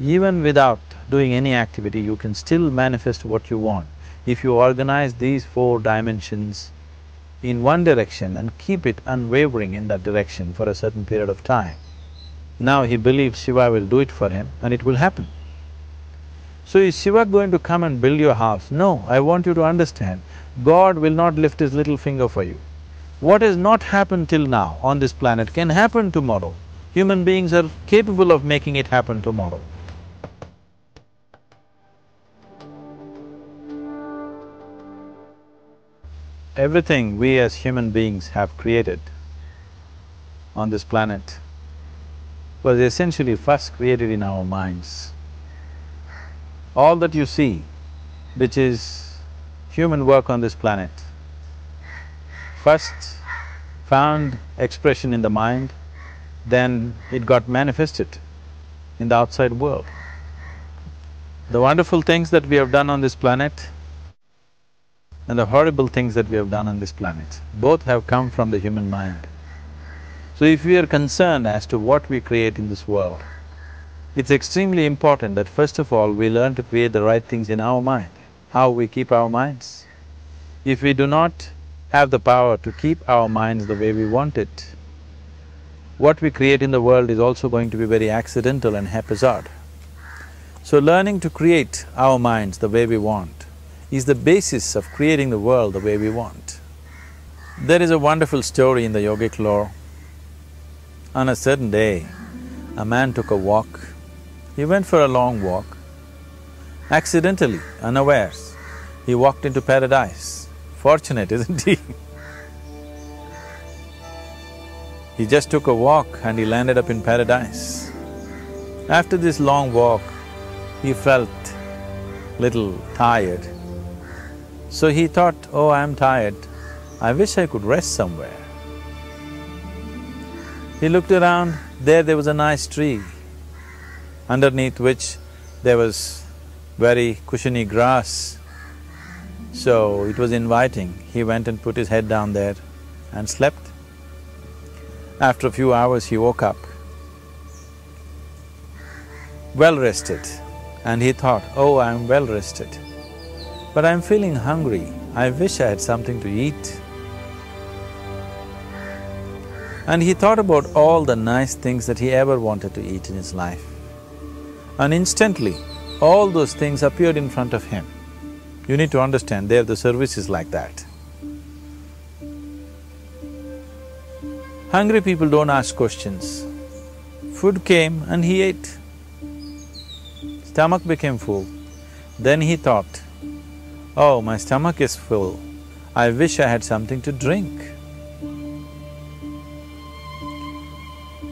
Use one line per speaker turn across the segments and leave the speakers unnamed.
Even without doing any activity, you can still manifest what you want. If you organize these 4 dimensions in one direction and keep it unwavering in that direction for a certain period of time, now he believes Shiva will do it for him and it will happen. So is Shiva going to come and build your house? No, I want you to understand, God will not lift his little finger for you. What has not happened till now on this planet can happen tomorrow. Human beings are capable of making it happen tomorrow. Everything we as human beings have created on this planet was essentially first created in our minds. All that you see, which is human work on this planet, first found expression in the mind, then it got manifested in the outside world. The wonderful things that we have done on this planet and the horrible things that we have done on this planet, both have come from the human mind. So if we are concerned as to what we create in this world, it's extremely important that first of all we learn to create the right things in our mind. How we keep our minds? If we do not have the power to keep our minds the way we want it, what we create in the world is also going to be very accidental and haphazard. So learning to create our minds the way we want is the basis of creating the world the way we want. There is a wonderful story in the yogic lore. On a certain day, a man took a walk. He went for a long walk. Accidentally, unawares, he walked into paradise. Fortunate, isn't he? He just took a walk and he landed up in paradise. After this long walk, he felt little tired. So he thought, oh, I'm tired, I wish I could rest somewhere. He looked around, there was a nice tree, underneath which there was very cushiony grass. So it was inviting. He went and put his head down there and slept. After a few hours he woke up, well rested, and he thought, oh, I'm well rested, but I'm feeling hungry, I wish I had something to eat. And he thought about all the nice things that he ever wanted to eat in his life. And instantly, all those things appeared in front of him. You need to understand, there the service is like that. Hungry people don't ask questions. Food came and he ate. Stomach became full. Then he thought, oh, my stomach is full, I wish I had something to drink.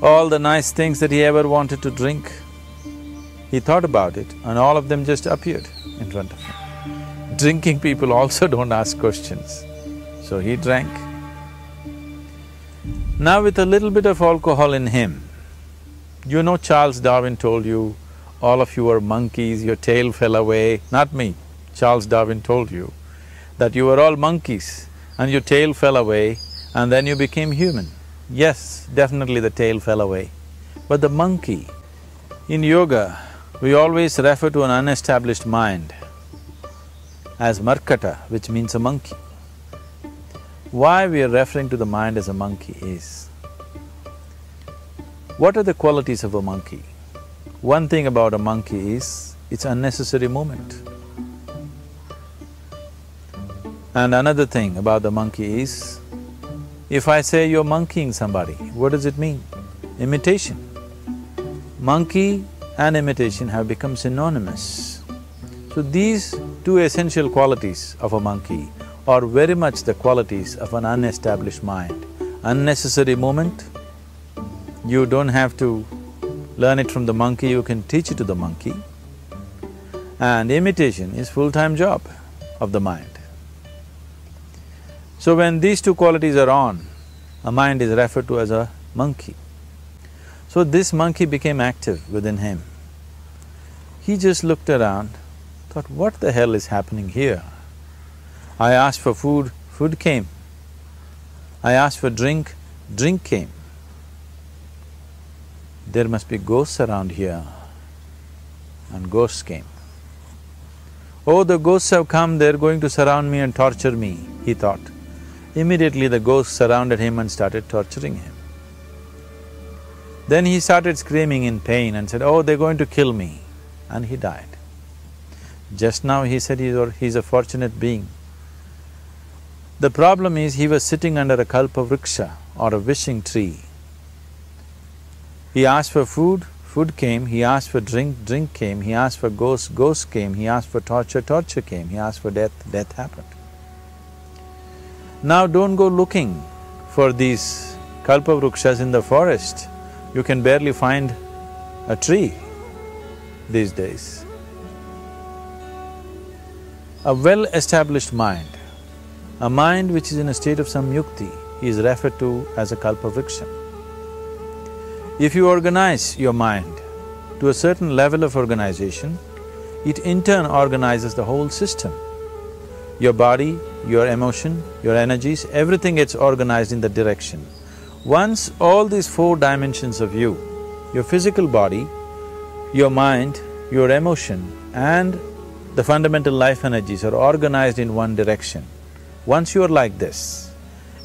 All the nice things that he ever wanted to drink, he thought about it and all of them just appeared in front of him. Drinking people also don't ask questions, so he drank. Now with a little bit of alcohol in him, you know Charles Darwin told you, all of you are monkeys, your tail fell away. Not me, Charles Darwin told you that you were all monkeys and your tail fell away and then you became human. Yes, definitely the tail fell away. But the monkey, in yoga, we always refer to an unestablished mind as markata, which means a monkey. Why we are referring to the mind as a monkey is, what are the qualities of a monkey? One thing about a monkey is, it's unnecessary movement. And another thing about the monkey is, if I say you're monkeying somebody, what does it mean? Imitation. Monkey and imitation have become synonymous. So these two essential qualities of a monkey are very much the qualities of an unestablished mind. Unnecessary movement, you don't have to learn it from the monkey, you can teach it to the monkey. And imitation is full-time job of the mind. So when these two qualities are on, a mind is referred to as a monkey. So this monkey became active within him. He just looked around, thought, what the hell is happening here? I asked for food, food came. I asked for drink, drink came. There must be ghosts around here. and ghosts came. Oh, the ghosts have come, they're going to surround me and torture me, he thought. Immediately the ghosts surrounded him and started torturing him. Then he started screaming in pain and said, oh, they're going to kill me, and he died. Just now he said he's a fortunate being. The problem is he was sitting under a kalpavriksha or a wishing tree. He asked for food, food came, he asked for drink, drink came, he asked for ghost, ghost came, he asked for torture, torture came, he asked for death, death happened. Now don't go looking for these kalpavrukshas in the forest. You can barely find a tree these days. A well-established mind, a mind which is in a state of samyukti, is referred to as a kalpavriksha. If you organize your mind to a certain level of organization, it in turn organizes the whole system. Your body, your emotion, your energies, everything gets organized in that direction. Once all these four dimensions of you, your physical body, your mind, your emotion and the fundamental life energies are organized in one direction, once you're like this,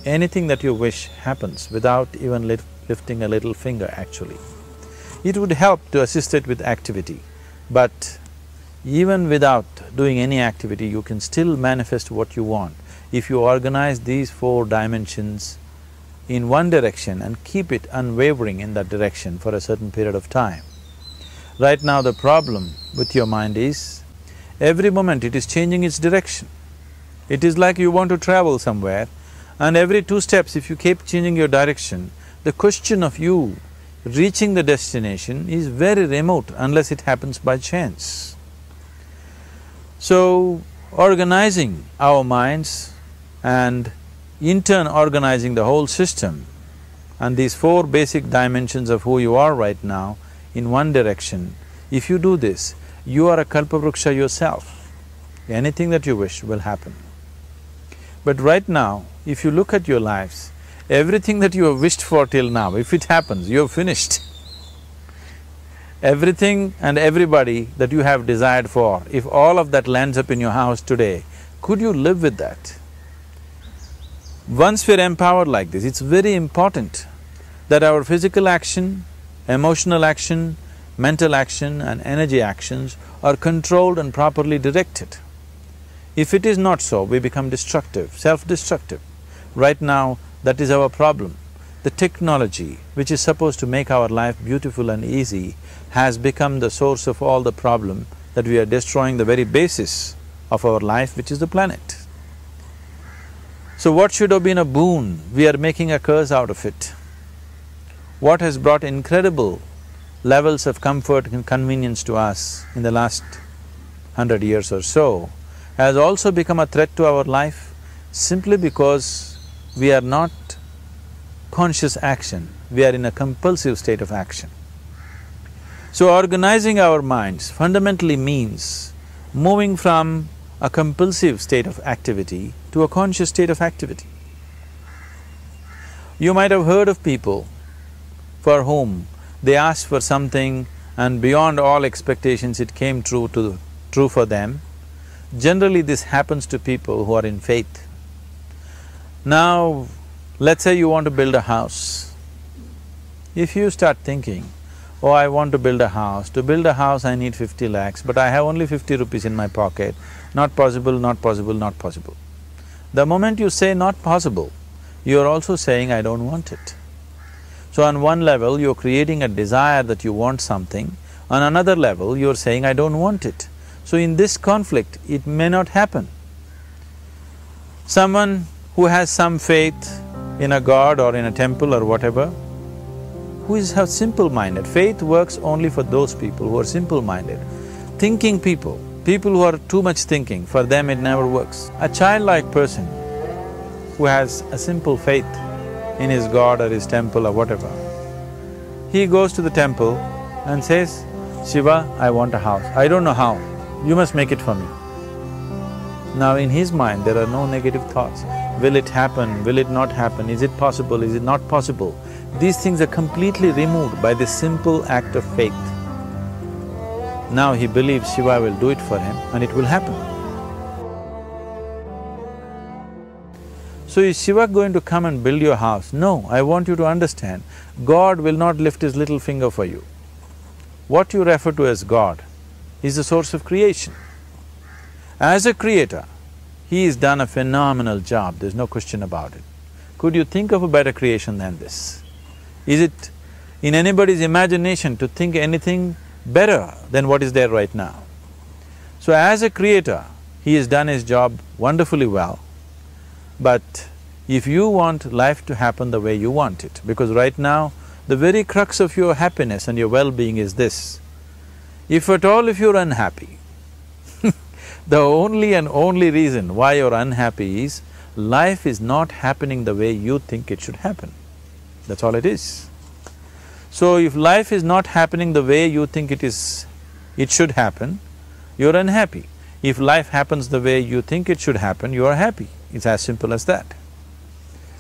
anything that you wish happens without even lifting a little finger actually. It would help to assist it with activity, but even without doing any activity, you can still manifest what you want if you organize these four dimensions in one direction and keep it unwavering in that direction for a certain period of time. Right now the problem with your mind is, every moment it is changing its direction. It is like you want to travel somewhere and every 2 steps if you keep changing your direction, the question of you reaching the destination is very remote unless it happens by chance. So, organizing our minds and in turn organizing the whole system and these 4 basic dimensions of who you are right now in one direction, if you do this, you are a kalpavruksha yourself. Anything that you wish will happen. But right now, if you look at your lives, everything that you have wished for till now, if it happens, you have finished. Everything and everybody that you have desired for, if all of that lands up in your house today, could you live with that? Once we're empowered like this, it's very important that our physical action, emotional action, mental action and energy actions are controlled and properly directed. If it is not so, we become destructive, self-destructive. Right now, that is our problem. The technology, which is supposed to make our life beautiful and easy, has become the source of all the problem that we are destroying the very basis of our life, which is the planet. So what should have been a boon, we are making a curse out of it. What has brought incredible levels of comfort and convenience to us in the last 100 years or so has also become a threat to our life simply because we are not conscious action, we are in a compulsive state of action. So organizing our minds fundamentally means moving from a compulsive state of activity to a conscious state of activity. You might have heard of people for whom they asked for something and beyond all expectations it came true for them. Generally this happens to people who are in faith. Now, let's say you want to build a house. If you start thinking, oh, I want to build a house, to build a house I need 50 lakhs, but I have only 50 rupees in my pocket, not possible, not possible, not possible. The moment you say not possible, you are also saying I don't want it. So on one level, you're creating a desire that you want something, on another level, you're saying I don't want it. So in this conflict, it may not happen. Someone who has some faith in a god or in a temple or whatever, who is simple-minded. Faith works only for those people who are simple-minded. Thinking people, people who are too much thinking, for them it never works. A childlike person who has a simple faith in his god or his temple or whatever, he goes to the temple and says, Shiva, I want a house. I don't know how, you must make it for me. Now in his mind there are no negative thoughts. Will it happen? Will it not happen? Is it possible? Is it not possible? These things are completely removed by this simple act of faith. Now he believes Shiva will do it for him and it will happen. So is Shiva going to come and build your house? No, I want you to understand, God will not lift his little finger for you. What you refer to as God is the source of creation. As a creator, he has done a phenomenal job, there's no question about it. Could you think of a better creation than this? Is it in anybody's imagination to think anything better than what is there right now? So as a creator, he has done his job wonderfully well. But if you want life to happen the way you want it, because right now, the very crux of your happiness and your well-being is this, if at all if you're unhappy, the only and only reason why you're unhappy is life is not happening the way you think it should happen. That's all it is. So if life is not happening the way you think it should happen, you're unhappy. If life happens the way you think it should happen, you are happy. It's as simple as that.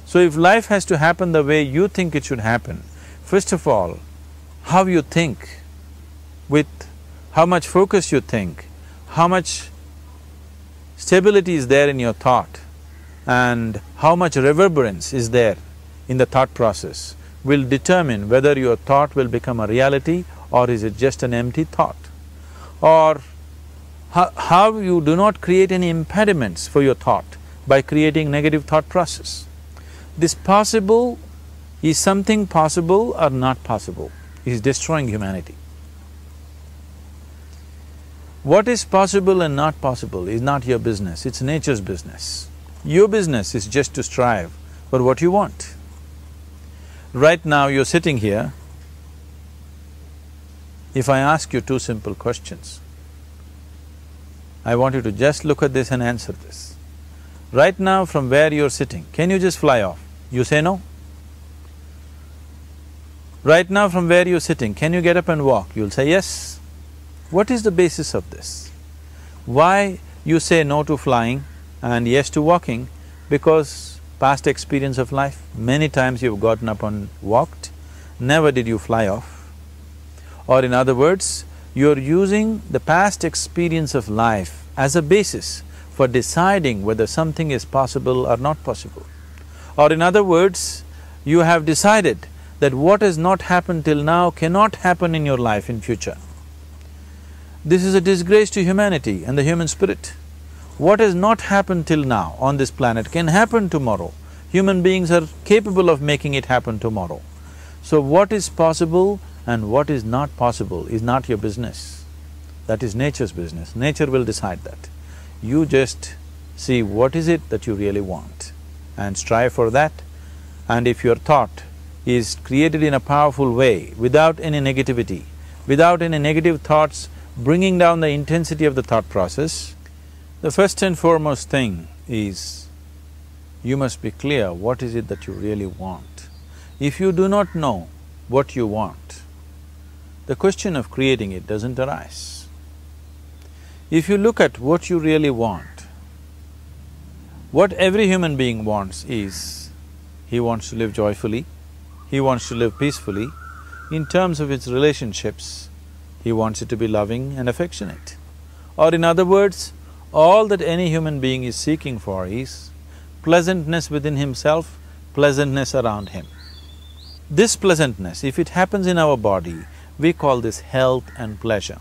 So if life has to happen the way you think it should happen, first of all, how you think, with how much focus you think, how much stability is there in your thought, and how much reverberance is there in the thought process will determine whether your thought will become a reality or is it just an empty thought. Or how you do not create any impediments for your thought by creating negative thought process. This possible is something possible or not possible, is destroying humanity. What is possible and not possible is not your business, it's nature's business. Your business is just to strive for what you want. Right now you're sitting here, if I ask you two simple questions, I want you to just look at this and answer this. Right now from where you're sitting, can you just fly off? You say no. Right now from where you're sitting, can you get up and walk? You'll say yes. What is the basis of this? Why you say no to flying and yes to walking? Because past experience of life, many times you've gotten up and walked, never did you fly off. Or in other words, you're using the past experience of life as a basis for deciding whether something is possible or not possible. Or in other words, you have decided that what has not happened till now cannot happen in your life in future. This is a disgrace to humanity and the human spirit. What has not happened till now on this planet can happen tomorrow. Human beings are capable of making it happen tomorrow. So what is possible and what is not possible is not your business. That is nature's business. Nature will decide that. You just see what is it that you really want and strive for that. And if your thought is created in a powerful way, without any negativity, without any negative thoughts bringing down the intensity of the thought process, the first and foremost thing is you must be clear what is it that you really want. If you do not know what you want, the question of creating it doesn't arise. If you look at what you really want, what every human being wants is, he wants to live joyfully, he wants to live peacefully. In terms of its relationships, he wants it to be loving and affectionate. Or in other words, all that any human being is seeking for is pleasantness within himself, pleasantness around him. This pleasantness, if it happens in our body, we call this health and pleasure.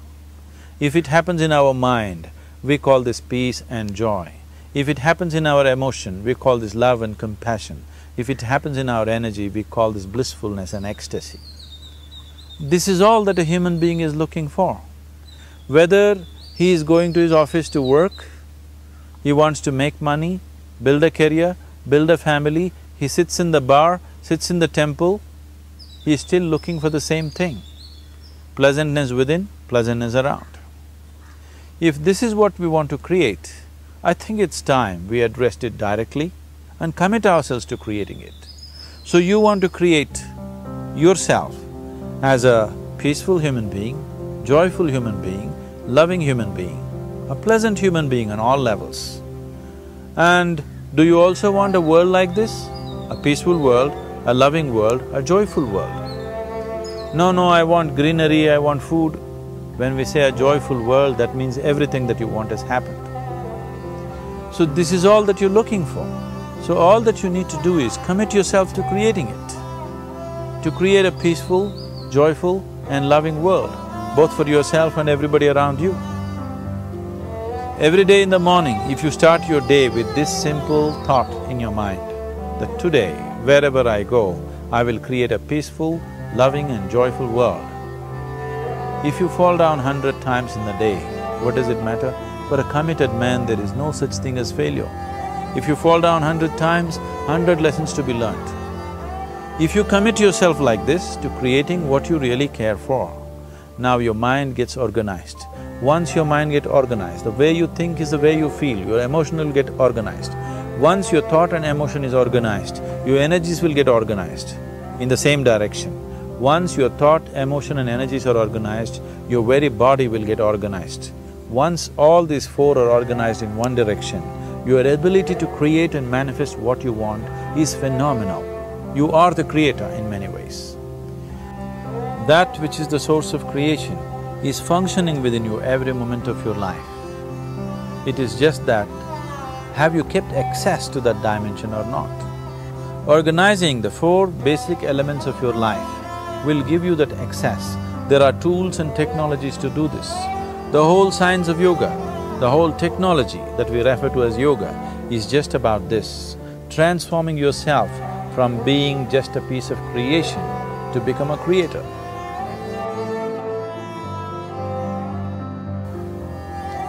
If it happens in our mind, we call this peace and joy. If it happens in our emotion, we call this love and compassion. If it happens in our energy, we call this blissfulness and ecstasy. This is all that a human being is looking for. Whether he is going to his office to work, he wants to make money, build a career, build a family, he sits in the bar, sits in the temple, he is still looking for the same thing. Pleasantness within, pleasantness around. If this is what we want to create, I think it's time we addressed it directly and commit ourselves to creating it. So you want to create yourself as a peaceful human being, joyful human being, loving human being, a pleasant human being on all levels. And do you also want a world like this? A peaceful world, a loving world, a joyful world? No, I want greenery, I want food. When we say a joyful world, that means everything that you want has happened. So this is all that you're looking for. So all that you need to do is commit yourself to creating it, to create a peaceful, joyful and loving world, both for yourself and everybody around you. Every day in the morning, if you start your day with this simple thought in your mind, that today, wherever I go, I will create a peaceful, loving and joyful world. If you fall down 100 times in the day, what does it matter? For a committed man, there is no such thing as failure. If you fall down 100 times, 100 lessons to be learnt. If you commit yourself like this to creating what you really care for, now your mind gets organized. Once your mind gets organized, the way you think is the way you feel, your emotion will get organized. Once your thought and emotion is organized, your energies will get organized in the same direction. Once your thought, emotion and energies are organized, your very body will get organized. Once all these four are organized in one direction, your ability to create and manifest what you want is phenomenal. You are the creator in many ways. That which is the source of creation is functioning within you every moment of your life. It is just that, have you kept access to that dimension or not? Organizing the four basic elements of your life will give you that access. There are tools and technologies to do this. The whole science of yoga, the whole technology that we refer to as yoga is just about this, transforming yourself from being just a piece of creation to become a creator.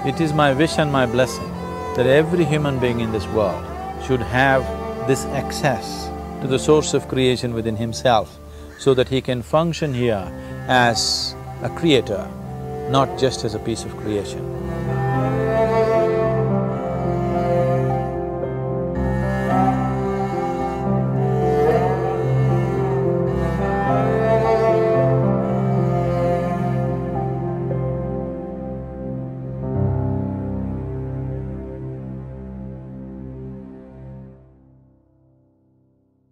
It is my wish and my blessing that every human being in this world should have this access to the source of creation within himself, so that he can function here as a creator, not just as a piece of creation.